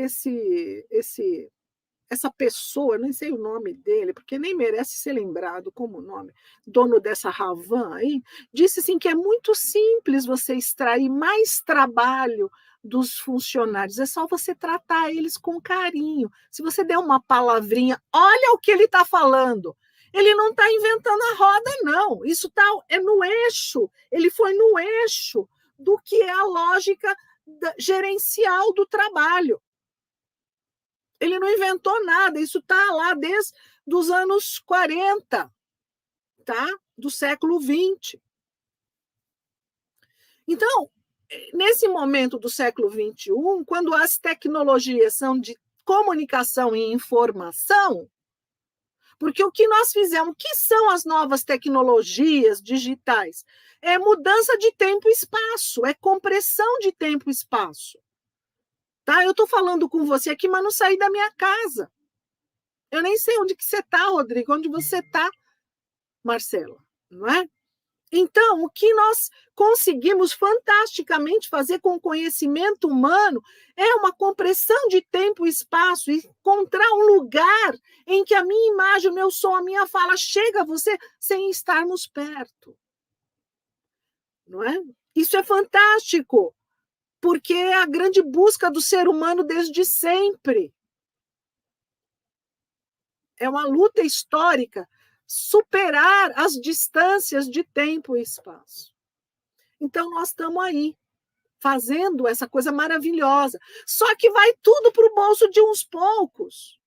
essa pessoa, nem sei o nome dele, porque nem merece ser lembrado como nome, dono dessa Ravan aí, disse assim que é muito simples você extrair mais trabalho dos funcionários, é só você tratar eles com carinho. Se você der uma palavrinha, olha o que ele está falando. Ele não está inventando a roda, não. Isso é no eixo, ele foi no eixo do que é a lógica gerencial do trabalho. Ele não inventou nada, isso está lá desde os anos 40, tá? Do século 20. Então, nesse momento do século 21, quando as tecnologias são de comunicação e informação, porque o que nós fizemos, o que são as novas tecnologias digitais? É mudança de tempo e espaço, é compressão de tempo e espaço. Tá? Eu estou falando com você aqui, mas não saí da minha casa. Eu nem sei onde que você está, Rodrigo, onde você está, Marcela, não é? Então, o que nós conseguimos fantasticamente fazer com o conhecimento humano é uma compressão de tempo e espaço, e encontrar um lugar em que a minha imagem, o meu som, a minha fala chega a você sem estarmos perto. Não é? Isso é fantástico, porque é a grande busca do ser humano desde sempre. É uma luta histórica superar as distâncias de tempo e espaço. Então, nós estamos aí, fazendo essa coisa maravilhosa. Só que vai tudo para o bolso de uns poucos.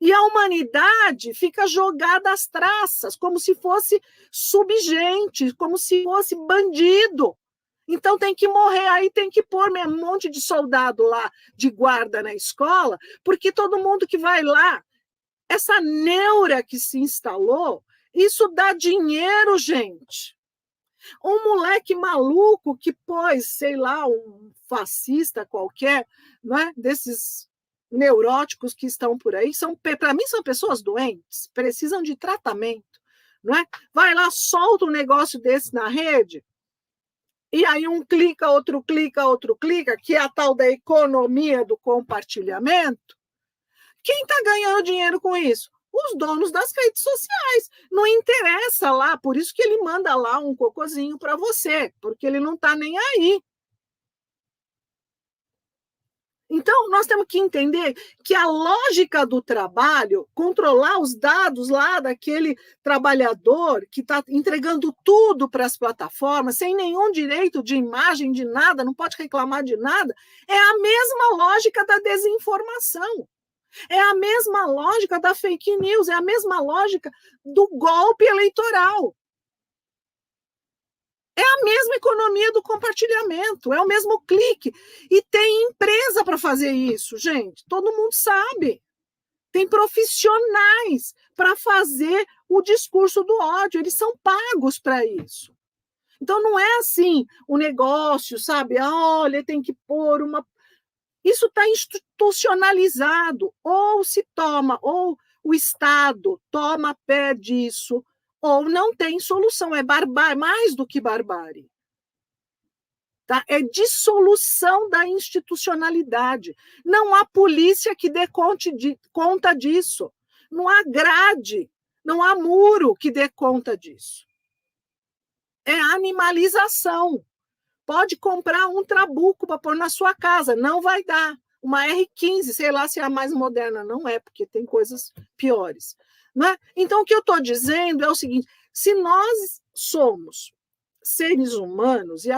E a humanidade fica jogada às traças, como se fosse subgente, como se fosse bandido. Então tem que morrer, aí tem que pôr um monte de soldado lá de guarda na escola, porque todo mundo que vai lá, essa neura que se instalou, isso dá dinheiro, gente. Um moleque maluco que pôs, sei lá, um fascista qualquer, não é? Desses neuróticos que estão por aí, para mim são pessoas doentes, precisam de tratamento, não é? Vai lá, solta um negócio desse na rede, e aí um clica, outro clica, que é a tal da economia do compartilhamento. Quem está ganhando dinheiro com isso? Os donos das redes sociais. Não interessa lá, por isso que ele manda lá um cocôzinho para você, porque ele não está nem aí. Então, nós temos que entender que a lógica do trabalho, controlar os dados lá daquele trabalhador que está entregando tudo para as plataformas, sem nenhum direito de imagem, de nada, não pode reclamar de nada, é a mesma lógica da desinformação. É a mesma lógica da fake news, é a mesma lógica do golpe eleitoral. É a mesma economia do compartilhamento, é o mesmo clique. E tem empresa para fazer isso, gente. Todo mundo sabe. Tem profissionais para fazer o discurso do ódio. Eles são pagos para isso. Então, não é assim o negócio, sabe? Olha, tem que pôr uma... Isso está institucionalizado. Ou se toma, ou o Estado toma pé disso, ou não tem solução. É barbárie, mais do que barbárie. Tá? É dissolução da institucionalidade. Não há polícia que dê conta disso. Não há grade, não há muro que dê conta disso. É animalização. Pode comprar um trabuco para pôr na sua casa, não vai dar. Uma R15, sei lá se é a mais moderna, não é, porque tem coisas piores. Não é? Então, o que eu estou dizendo é o seguinte: se nós somos seres humanos e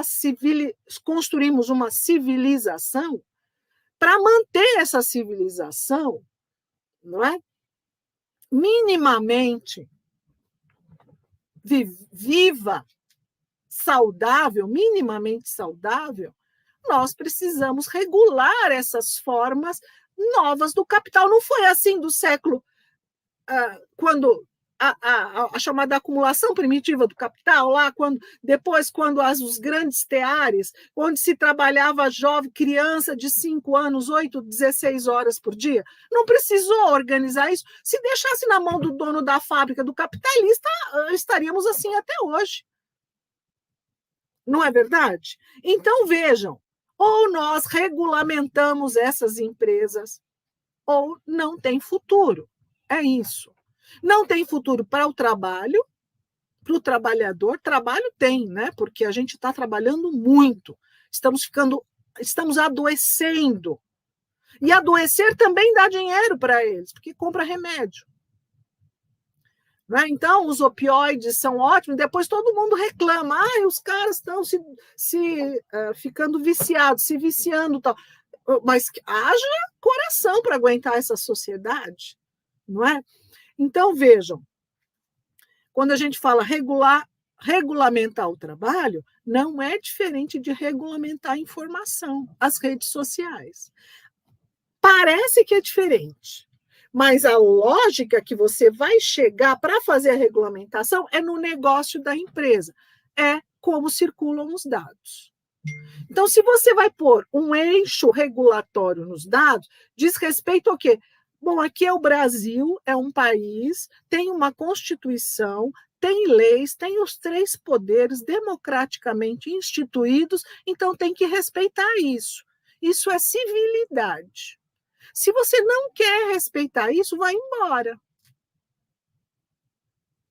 construímos uma civilização, para manter essa civilização, não é? Minimamente viva, saudável, minimamente saudável, nós precisamos regular essas formas novas do capital. Não foi assim do século, quando a chamada acumulação primitiva do capital, lá depois quando os grandes teares, onde se trabalhava jovem, criança de 5 anos, 8, 16 horas por dia, não precisou organizar isso. Se deixasse na mão do dono da fábrica, do capitalista, estaríamos assim até hoje. Não é verdade? Então, vejam, ou nós regulamentamos essas empresas, ou não tem futuro. É isso. Não tem futuro para o trabalho, para o trabalhador. Trabalho tem, né? Porque a gente está trabalhando muito. Estamos adoecendo. E adoecer também dá dinheiro para eles, porque compra remédio. Né? Então, os opioides são ótimos, depois todo mundo reclama, os caras estão ficando viciados, se viciando. Tal. Mas haja coração para aguentar essa sociedade, não é? Então, vejam, quando a gente fala regulamentar o trabalho, não é diferente de regulamentar a informação, as redes sociais. Parece que é diferente, mas a lógica que você vai chegar para fazer a regulamentação é no negócio da empresa, é como circulam os dados. Então, se você vai pôr um eixo regulatório nos dados, diz respeito ao quê? Bom, aqui é o Brasil, é um país, tem uma Constituição, tem leis, tem os 3 poderes democraticamente instituídos, então tem que respeitar isso. Isso é civilidade. Se você não quer respeitar isso, vai embora.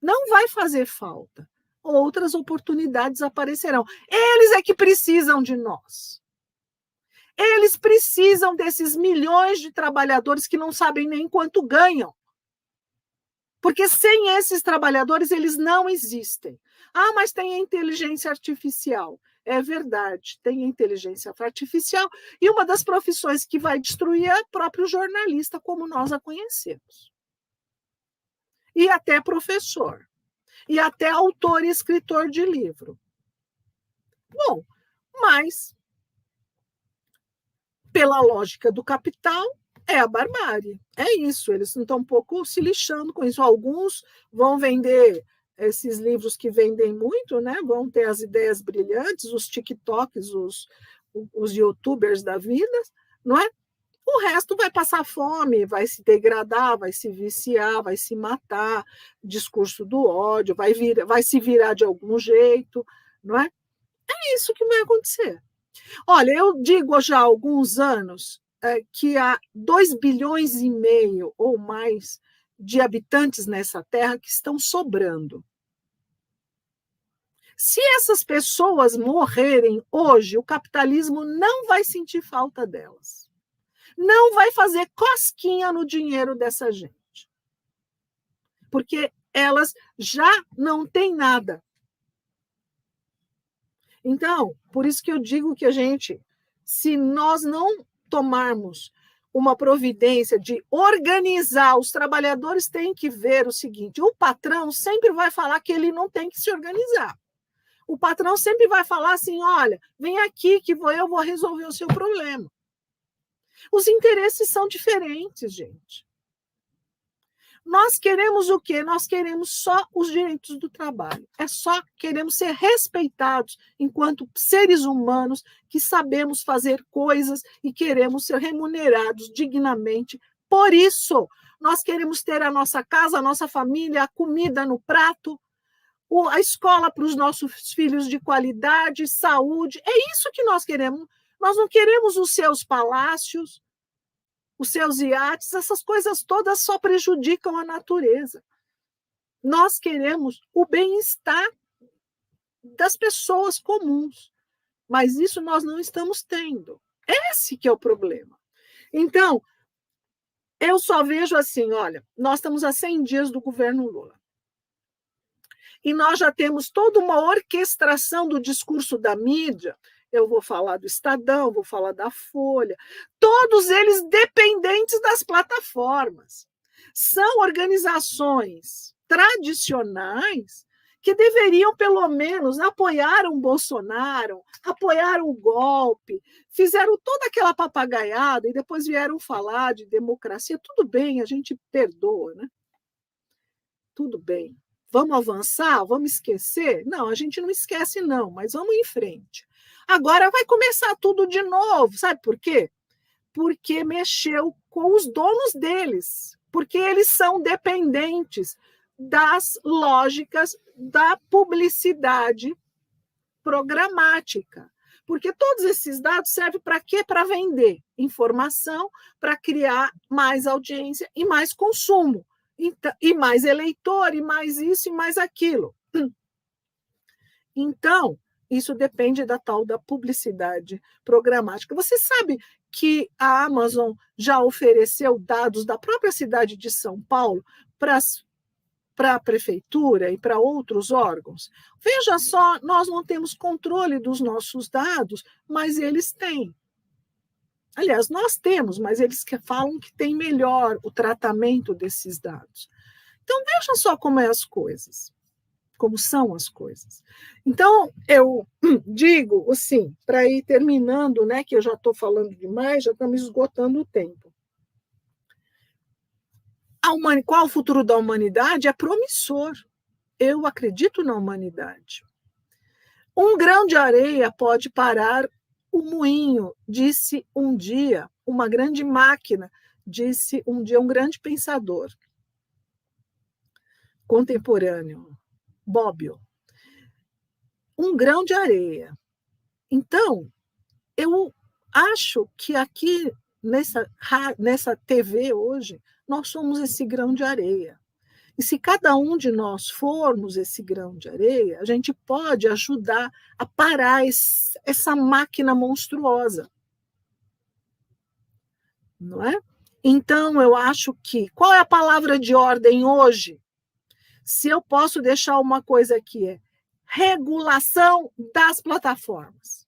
Não vai fazer falta. Outras oportunidades aparecerão. Eles é que precisam de nós. Eles precisam desses milhões de trabalhadores que não sabem nem quanto ganham. Porque sem esses trabalhadores, eles não existem. Mas tem a inteligência artificial. É verdade, tem a inteligência artificial, e uma das profissões que vai destruir é o próprio jornalista, como nós a conhecemos. E até professor. E até autor e escritor de livro. Bom, Mas, pela lógica do capital, é a barbárie. É isso, eles estão um pouco se lixando com isso. Alguns vão vender esses livros que vendem muito, né? Vão ter as ideias brilhantes, os TikToks, os YouTubers da vida, não é? O resto vai passar fome, vai se degradar, vai se viciar, vai se matar, discurso do ódio, vai se virar de algum jeito, não é? É isso que vai acontecer. Olha, eu digo já há alguns anos que há 2,5 bilhões ou mais de habitantes nessa terra que estão sobrando. Se essas pessoas morrerem hoje, o capitalismo não vai sentir falta delas. Não vai fazer cosquinha no dinheiro dessa gente. Porque elas já não têm nada. Então, por isso que eu digo que se nós não tomarmos uma providência de organizar, os trabalhadores têm que ver o seguinte: o patrão sempre vai falar que ele não tem que se organizar. O patrão sempre vai falar assim: olha, vem aqui que eu vou resolver o seu problema. Os interesses são diferentes, gente. Nós queremos o quê? Nós queremos só os direitos do trabalho. Queremos ser respeitados enquanto seres humanos que sabemos fazer coisas e queremos ser remunerados dignamente. Por isso, nós queremos ter a nossa casa, a nossa família, a comida no prato, a escola para os nossos filhos de qualidade, saúde. É isso que nós queremos. Nós não queremos os seus palácios, os seus iates, essas coisas todas só prejudicam a natureza. Nós queremos o bem-estar das pessoas comuns, mas isso nós não estamos tendo. Esse que é o problema. Então, eu só vejo assim, olha, nós estamos a 100 dias do governo Lula. E nós já temos toda uma orquestração do discurso da mídia. Eu vou falar do Estadão, vou falar da Folha, todos eles dependentes das plataformas. São organizações tradicionais que deveriam, pelo menos, apoiar o Bolsonaro, apoiar o golpe, fizeram toda aquela papagaiada e depois vieram falar de democracia. Tudo bem, a gente perdoa, né? Tudo bem. Vamos avançar? Vamos esquecer? Não, a gente não esquece, não, mas vamos em frente. Agora vai começar tudo de novo. Sabe por quê? Porque mexeu com os donos deles. Porque eles são dependentes das lógicas da publicidade programática. Porque todos esses dados servem para quê? Para vender informação, para criar mais audiência e mais consumo. E mais eleitor, e mais isso, e mais aquilo. Então, isso depende da tal da publicidade programática. Você sabe que a Amazon já ofereceu dados da própria cidade de São Paulo para a prefeitura e para outros órgãos? Veja só, nós não temos controle dos nossos dados, mas eles têm. Aliás, nós temos, mas eles falam que tem melhor o tratamento desses dados. Então, veja só como é as coisas, como são as coisas. Então, eu digo, assim, para ir terminando, né, que eu já estou falando demais, já estamos esgotando o tempo. Qual o futuro da humanidade? É promissor. Eu acredito na humanidade. Um grão de areia pode parar o moinho, disse um dia uma grande máquina, disse um dia um grande pensador contemporâneo, Bobbio. Um grão de areia. Então, eu acho que aqui nessa TV hoje, nós somos esse grão de areia. E se cada um de nós formos esse grão de areia, a gente pode ajudar a parar essa máquina monstruosa. Não é? Então, eu acho que... Qual é a palavra de ordem hoje? Se eu posso deixar uma coisa aqui, é regulação das plataformas.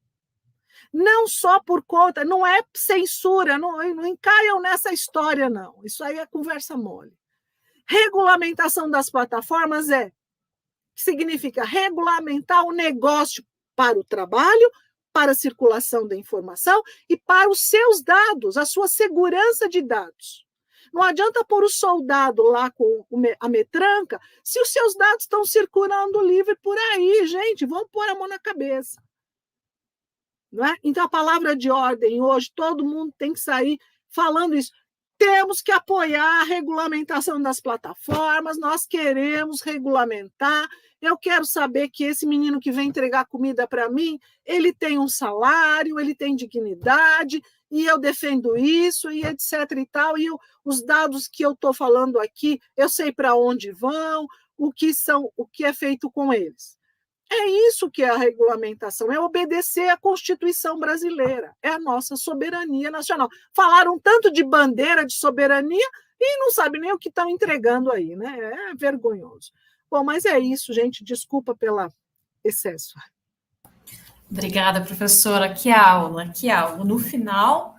Não só por conta, não é censura, não encaiam nessa história, não. Isso aí é conversa mole. Regulamentação das plataformas significa regulamentar o negócio para o trabalho, para a circulação da informação e para os seus dados, a sua segurança de dados. Não adianta pôr o soldado lá com a metranca se os seus dados estão circulando livre por aí, gente, vamos pôr a mão na cabeça. Não é? Então, a palavra de ordem hoje, todo mundo tem que sair falando isso. Temos que apoiar a regulamentação das plataformas, nós queremos regulamentar. Eu quero saber que esse menino que vem entregar comida para mim, ele tem um salário, ele tem dignidade, e eu defendo isso, e etc. e tal. E os dados que eu estou falando aqui, eu sei para onde vão, o que é feito com eles. É isso que é a regulamentação, é obedecer à Constituição brasileira, é a nossa soberania nacional. Falaram tanto de bandeira de soberania e não sabem nem o que estão entregando aí, né? É vergonhoso. Bom, mas é isso, gente, desculpa pelo excesso. Obrigada, professora. Que aula, que aula. No final,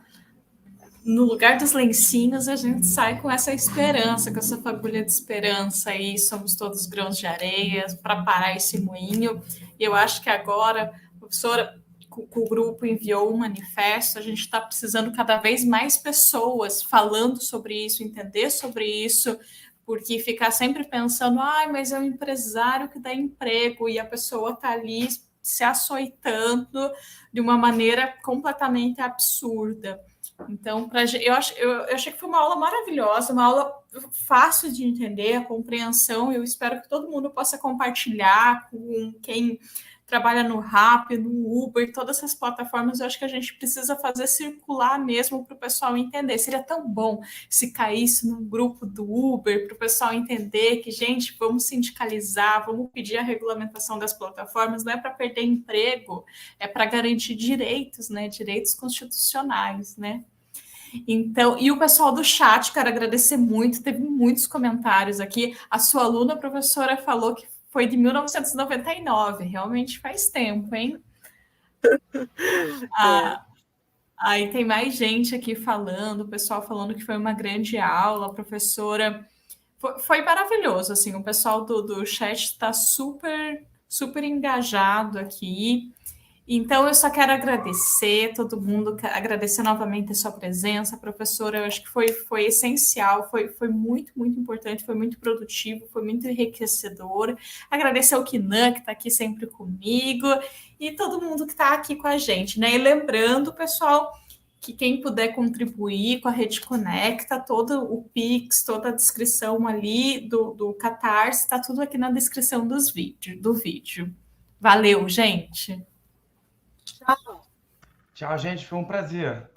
no lugar dos lencinhos, a gente sai com essa esperança, com essa fagulha de esperança aí, somos todos grãos de areia para parar esse moinho. E eu acho que agora, professora, o grupo enviou um manifesto, a gente está precisando cada vez mais pessoas falando sobre isso, entender sobre isso, porque ficar sempre pensando, mas é um empresário que dá emprego, e a pessoa está ali se açoitando de uma maneira completamente absurda. Então, eu achei que foi uma aula maravilhosa, uma aula fácil de entender, a compreensão. Eu espero que todo mundo possa compartilhar com quem trabalha no Rappi, no Uber, todas essas plataformas. Eu acho que a gente precisa fazer circular mesmo para o pessoal entender. Seria tão bom se caísse num grupo do Uber, para o pessoal entender que, gente, vamos sindicalizar, vamos pedir a regulamentação das plataformas, não é para perder emprego, é para garantir direitos, né? Direitos constitucionais, né? Então, e o pessoal do chat, quero agradecer muito, teve muitos comentários aqui. A sua aluna, a professora, falou que foi de 1999, realmente faz tempo, hein? Aí tem mais gente aqui falando, o pessoal falando que foi uma grande aula, a professora. Foi maravilhoso, assim, o pessoal do chat está super, super engajado aqui. Então, eu só quero agradecer todo mundo, agradecer novamente a sua presença, professora. Eu acho que foi essencial, foi muito, muito importante, foi muito produtivo, foi muito enriquecedor. Agradecer ao Kinan, que está aqui sempre comigo, e todo mundo que está aqui com a gente, né? E lembrando, pessoal, que quem puder contribuir com a Rede Conecta, todo o Pix, toda a descrição ali do Catarse, está tudo aqui na descrição do vídeo. Valeu, gente! Tchau. Tchau, gente. Foi um prazer.